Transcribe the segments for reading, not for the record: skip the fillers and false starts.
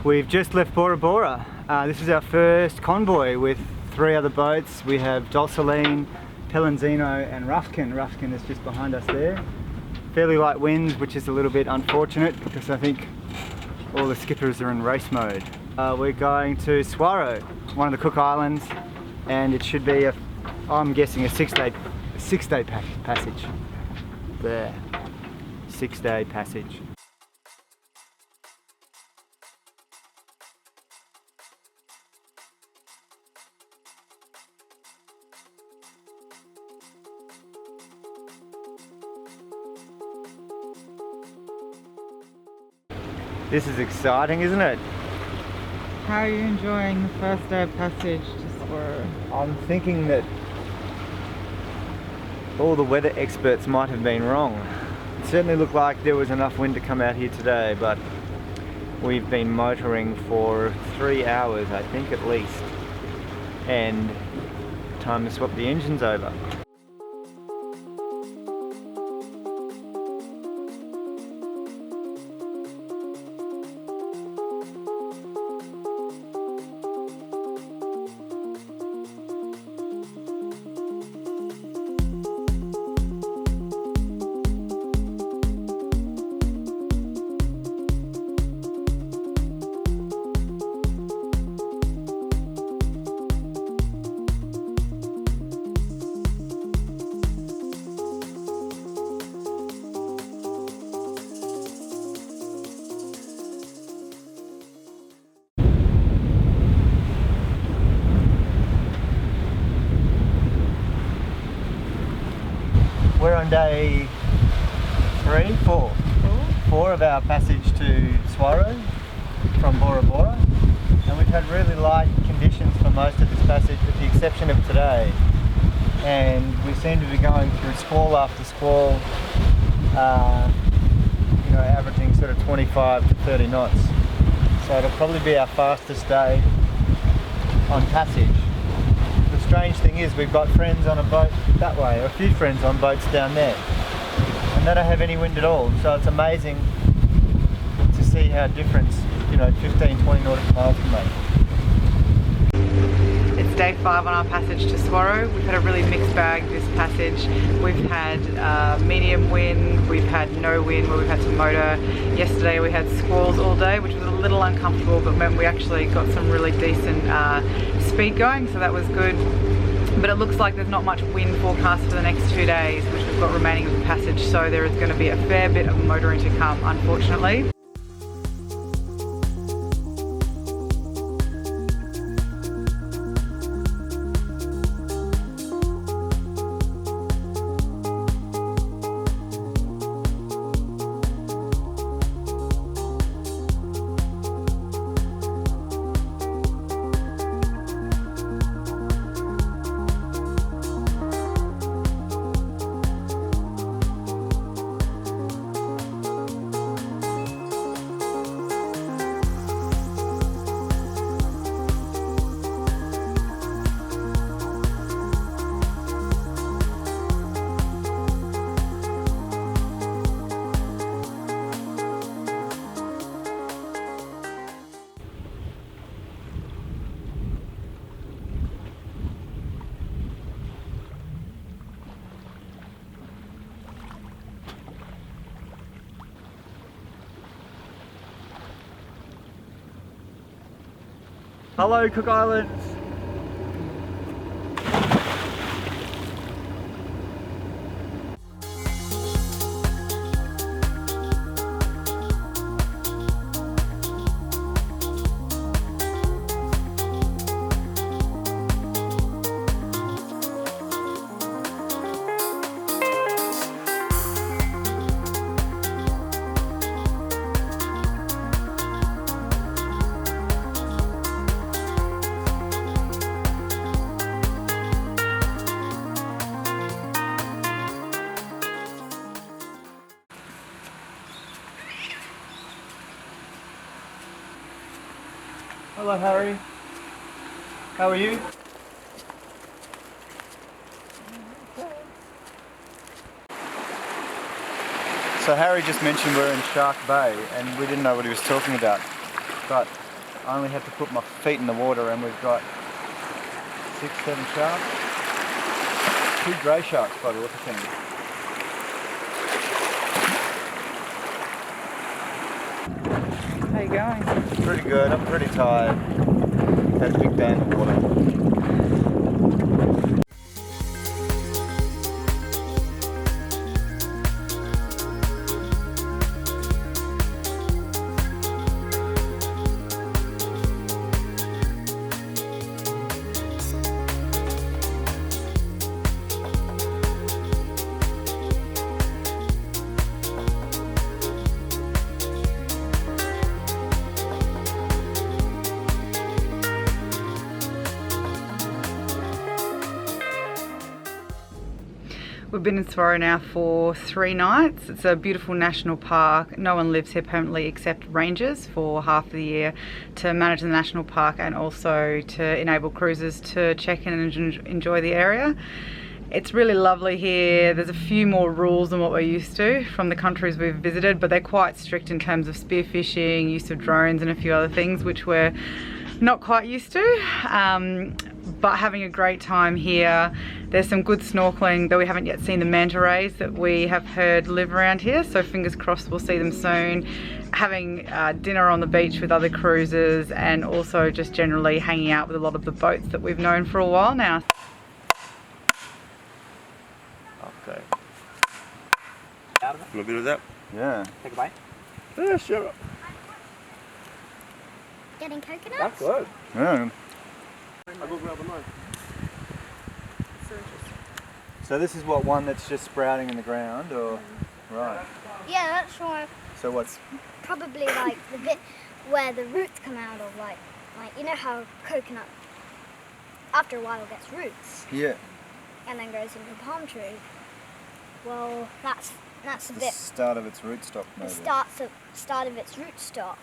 We've just left Bora Bora. This is our first convoy with 3 other boats. We have Dulceline, Pellanzino and Rufkin. Rufkin is just behind us there. Fairly light winds, which is a little bit unfortunate because I think all the skippers are in race mode. We're going to Suwarrow, one of the Cook Islands, and it should be I'm guessing a 6-day passage. There, 6-day passage. This is exciting, isn't it? How are you enjoying the first day of passage to Suwarrow? I'm thinking that all the weather experts might have been wrong. It certainly looked like there was enough wind to come out here today, but we've been motoring for 3 hours, I think, at least. And time to swap the engines over. We're on day 4 of our passage to Suwarrow from Bora Bora, and we've had really light conditions for most of this passage with the exception of today, and we seem to be going through squall after squall, averaging sort of 25 to 30 knots, so it'll probably be our fastest day on passage. The strange thing is we've got friends on a boat that way, or a few friends on boats down there, and they don't have any wind at all, so it's amazing to see how different 15-20 nautical miles can make. It's day 5 on our passage to Suwarrow. We've had a really mixed bag this passage. We've had medium wind, we've had no wind where we've had to motor. Yesterday we had squalls all day, which was a little uncomfortable, but meant we actually got some really decent speed going, so that was good. But it looks like there's not much wind forecast for the next 2 days, which we've got remaining of the passage, so there is going to be a fair bit of motoring to come, unfortunately. Hello, Cook Islands! Hello, Harry. How are you? So Harry just mentioned we're in Shark Bay and we didn't know what he was talking about. But I only had to put my feet in the water and we've got 6, 7 sharks. 2 grey sharks by the look of things. How you going? Pretty good, I'm pretty tired. Had a big day in the water. We've been in Suwarrow now for 3 nights. It's a beautiful national park. No one lives here permanently except rangers for half of the year to manage the national park and also to enable cruisers to check in and enjoy the area. It's really lovely here. There's a few more rules than what we're used to from the countries we've visited, but they're quite strict in terms of spearfishing, use of drones and a few other things which we're not quite used to. But having a great time here. There's some good snorkelling, though we haven't yet seen the manta rays that we have heard live around here, so fingers crossed we'll see them soon. Having dinner on the beach with other cruisers and also just generally hanging out with a lot of the boats that we've known for a while now. Okay. A little bit of that. Yeah. Take a bite. Yeah, sure. Getting coconuts? That's good. Yeah. I'll go grab a knife. So this is what, one that's just sprouting in the ground, or? Right. Yeah, that's why. So what's? Probably like the bit where the roots come out of, like you know how coconut after a while gets roots. Yeah. And then goes into a palm tree. Well, that's the The bit. start of its rootstock, The maybe. start of its rootstock.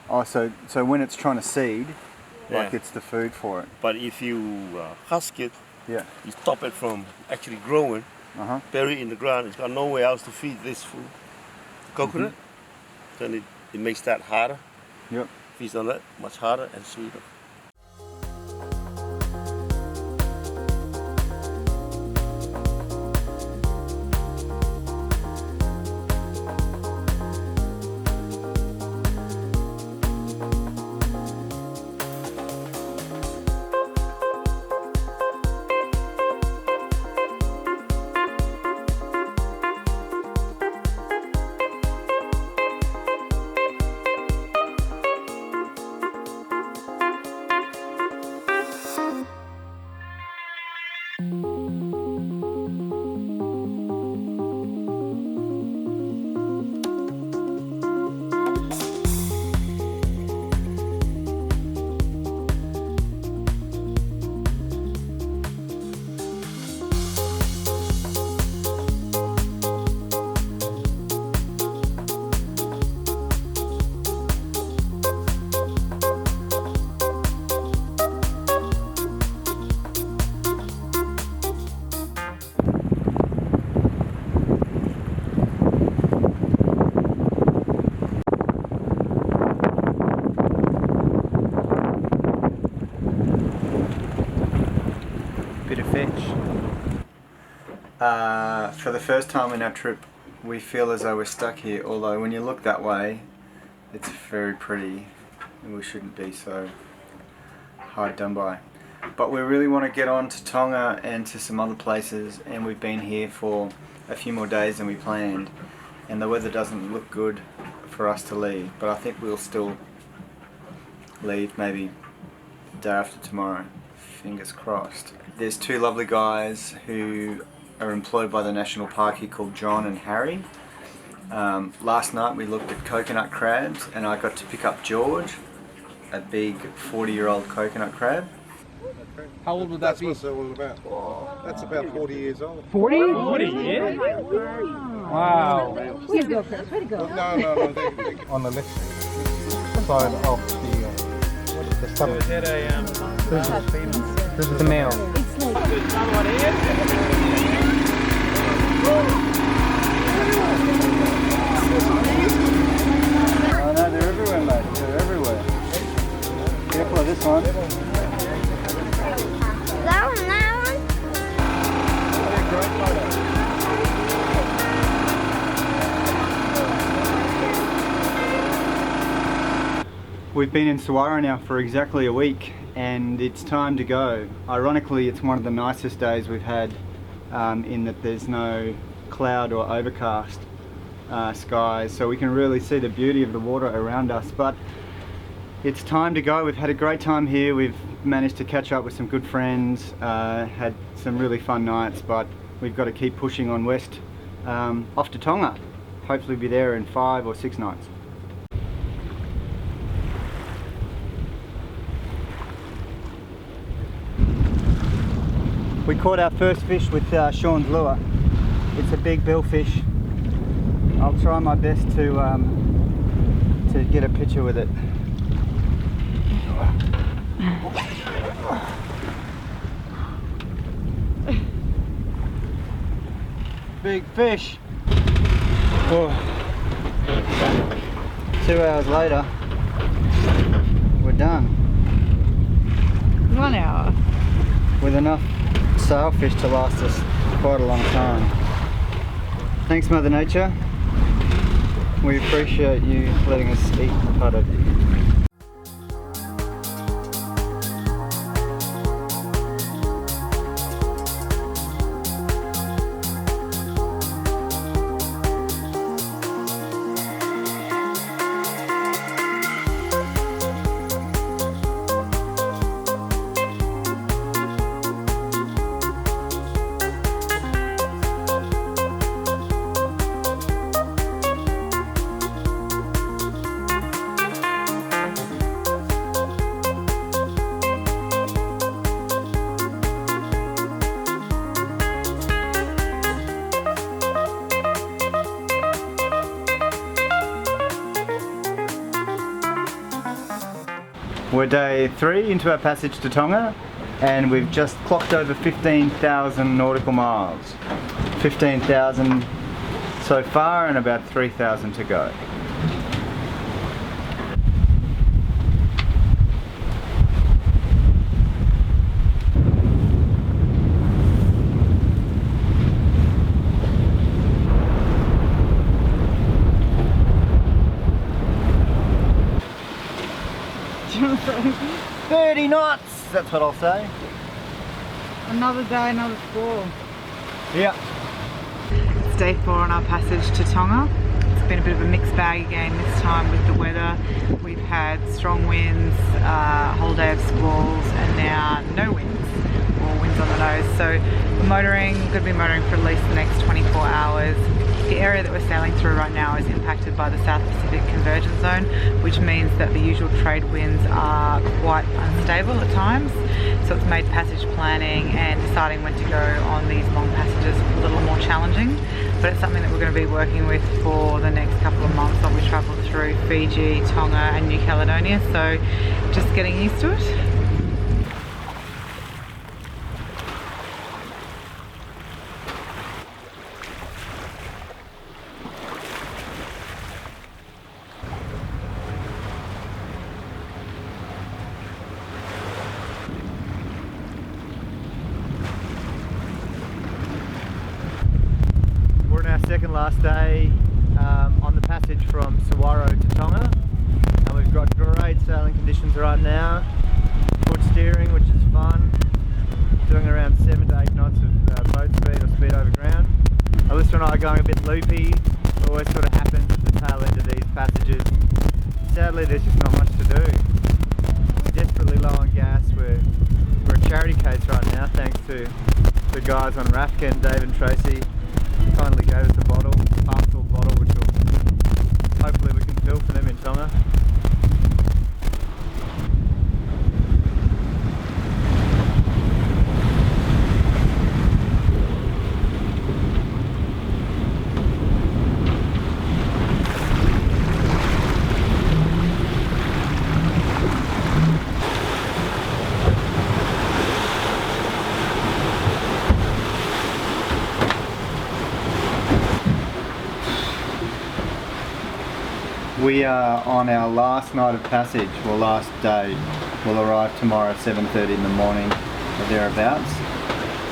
Oh, so when it's trying to seed, like Yeah. it's the food for it. But if you husk it, Yeah. you stop it from actually growing, bury it in the ground, it's got nowhere else to feed this food. Coconut, then it makes that harder. Yep. Feeds on that much harder and sweeter. Bit of fetch. For the first time in our trip, we feel as though we're stuck here, although when you look that way, it's very pretty and we shouldn't be so hard done by. But we really want to get on to Tonga and to some other places, and we've been here for a few more days than we planned, and the weather doesn't look good for us to leave, but I think we'll still leave maybe the day after tomorrow. Fingers crossed. There's 2 lovely guys who are employed by the national park here called John and Harry. Last night we looked at coconut crabs and I got to pick up George, a big 40-year-old coconut crab. How old would that be? That's what it's all about. That's about 40 years old. 40? 40 years? Wow. No, they On the left side of the stomach. This is the male. this one. That one. We've been in Suwarrow now for exactly a week and it's time to go. Ironically, it's one of the nicest days we've had in that there's no cloud or overcast skies, so we can really see the beauty of the water around us. But it's time to go. We've had a great time here. We've managed to catch up with some good friends, had some really fun nights, but we've got to keep pushing on west off to Tonga. Hopefully be there in 5 or 6 nights. We caught our first fish with Sean's lure. It's a big billfish. I'll try my best to get a picture with it. Big fish. Oh. 2 hours later, we're done. 1 hour. With enough sailfish to last us quite a long time. Thanks, Mother Nature. We appreciate you letting us eat part of you. We're day 3 into our passage to Tonga and we've just clocked over 15,000 nautical miles. 15,000 so far and about 3,000 to go. you say? 30 knots, that's what I'll say. Another day, another squall. Yeah. It's day 4 on our passage to Tonga. It's been a bit of a mixed bag again this time with the weather. We've had strong winds, a whole day of squalls, and now no winds, or winds on the nose. So we're motoring, going to be motoring for at least the next 24 hours. The area that we're sailing through right now is impacted by the South Pacific Convergence Zone, which means that the usual trade winds are quite unstable at times. So it's made passage planning and deciding when to go on these long passages a little more challenging. But it's something that we're going to be working with for the next couple of months while we travel through Fiji, Tonga and New Caledonia. So just getting used to it. We're on our second last day on the passage from Suwarrow to Tonga, and we've got great sailing conditions right now. Good steering, which is fun. Doing around 7 to 8 knots of boat speed or speed over ground. Alyssa and I are going a bit loopy. It always sort of happens at the tail end of these passages. Sadly, there's just not much to do. We're desperately low on gas. We're a charity case right now, thanks to the guys on Rafkin, Dave and Tracy. Kindly gave us a bottle, half-full bottle, which will hopefully we can fill for them in Tonga. We are on our last night of passage, or last day. will arrive tomorrow at 7:30 in the morning or thereabouts.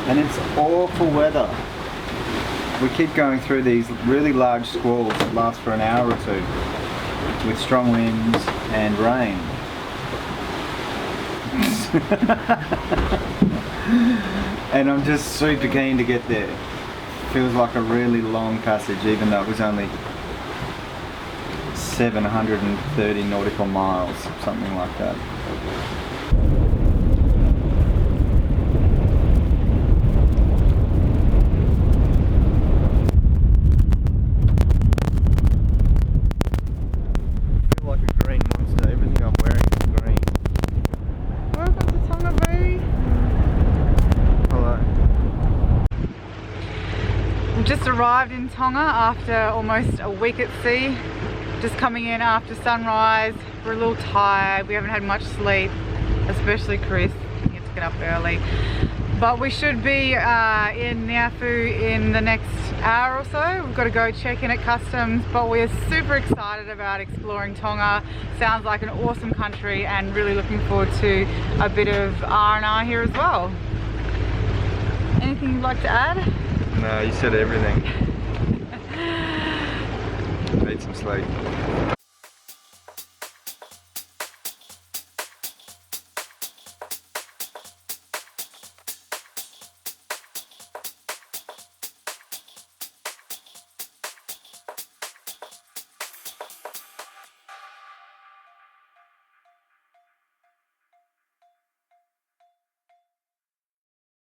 And it's awful weather. We keep going through these really large squalls that last for an hour or two with strong winds and rain. And I'm just super keen to get there. Feels like a really long passage, even though it was only 730 nautical miles, something like that. I feel like a green monster. Everything I'm wearing is green. Welcome to Tonga, baby. Hello. We've just arrived in Tonga after almost a week at sea. Just coming in after sunrise. We're a little tired. We haven't had much sleep, especially Chris. He had to get up early. But we should be in Niafu in the next hour or so. We've got to go check in at customs, but we're super excited about exploring Tonga. Sounds like an awesome country and really looking forward to a bit of R&R here as well. Anything you'd like to add? No, you said everything. Need some sleep.